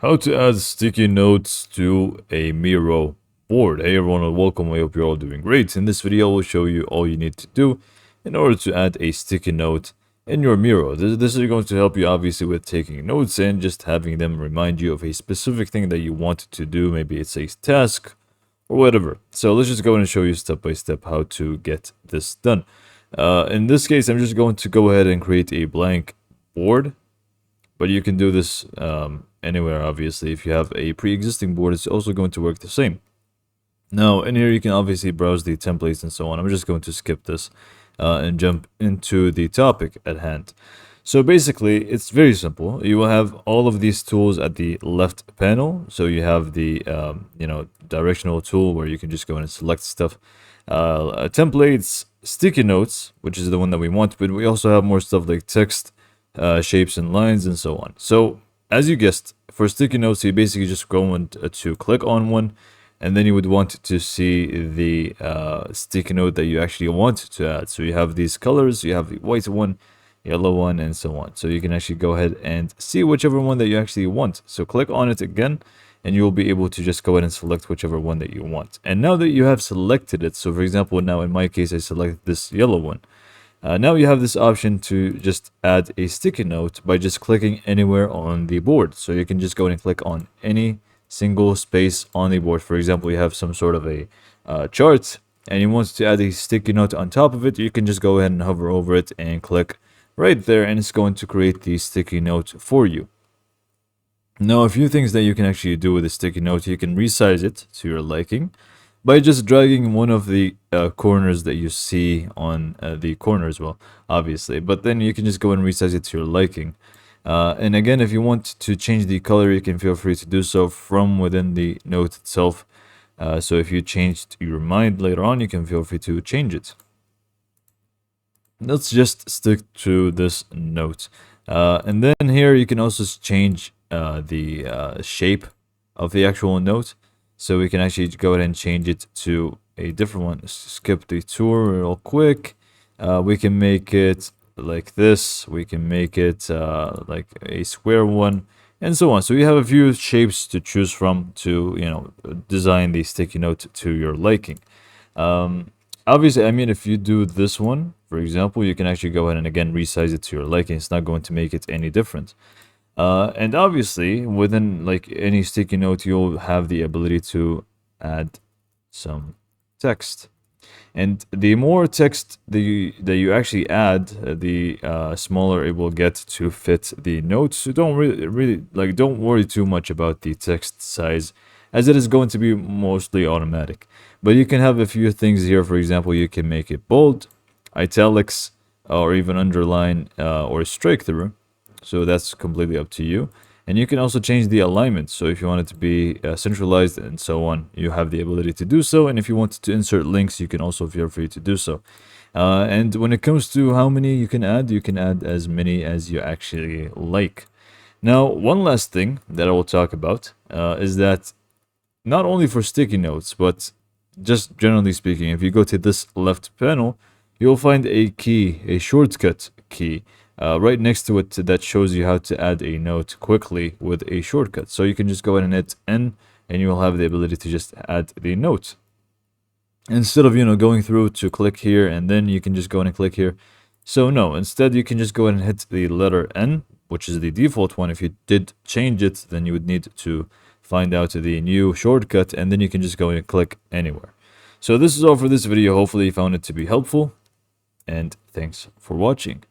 How to add sticky notes to a Miro board. Hey everyone, welcome. I hope you're all doing great. In this video, I will show you all you need to do in order to add a sticky note in your Miro. This is going to help you obviously with taking notes and just having them remind you of a specific thing that you want to do. Maybe it's a task or whatever. So let's just go and show you step by step how to get this done. In this case, I'm just going to go ahead and create a blank board. But you can do this anywhere, obviously. If you have a pre-existing board, it's also going to work the same. Now, in here, you can obviously browse the templates and so on. I'm just going to skip this and jump into the topic at hand. So basically, it's very simple. You will have all of these tools at the left panel. So you have the, directional tool where you can just go in and select stuff. Templates, sticky notes, which is the one that we want, but we also have more stuff like text, shapes and lines and so on. So as you guessed, for sticky notes, you basically just go to click on one, and then you would want to see the sticky note that you actually want to add. So you have these colors, you have the white one, yellow one, and so on. So you can actually go ahead and see whichever one that you actually want. So click on it again, and you'll be able to just go ahead and select whichever one that you want. And now that you have selected it, so for example, now in my case, I select this yellow one. Now you have this option to just add a sticky note by just clicking anywhere on the board. So you can just go and click on any single space on the board. For example, you have some sort of a chart and you want to add a sticky note on top of it. You can just go ahead and hover over it and click right there, and it's going to create the sticky note for you. Now, a few things that you can actually do with a sticky note: you can resize it to your liking by just dragging one of the corners that you see on the corner as well, obviously. But then you can just go and resize it to your liking. And again, if you want to change the color, you can feel free to do so from within the note itself. So if you changed your mind later on, you can feel free to change it. Let's just stick to this note. And then here you can also change the shape of the actual note. So we can actually go ahead and change it to a different one. Skip the tour real quick. We can make it like this. We can make it like a square one, and so on. So you have a few shapes to choose from to, design the sticky note to your liking. Obviously, I mean, if you do this one, for example, you can actually go ahead and again resize it to your liking. It's not going to make it any different. And obviously, within like any sticky note, you'll have the ability to add some text. And the more text that you actually add, the smaller it will get to fit the notes. So don't don't worry too much about the text size, as it is going to be mostly automatic. But you can have a few things here. For example, you can make it bold, italics, or even underline or strike through. So that's completely up to you. And you can also change the alignment. So if you want it to be centralized and so on, you have the ability to do so. And if you want to insert links, you can also feel free to do so. And when it comes to how many you can add as many as you actually like. Now, one last thing that I will talk about is that not only for sticky notes, but just generally speaking, if you go to this left panel, you'll find a key, a shortcut key. Right next to it that shows you how to add a note quickly with a shortcut. So you can just go ahead and hit N, and you will have the ability to just add the note. Instead of, going through to click here, and then you can just go in and click here. So no, instead you can just go ahead and hit the letter N, which is the default one. If you did change it, then you would need to find out the new shortcut, and then you can just go in and click anywhere. So this is all for this video. Hopefully you found it to be helpful, and thanks for watching.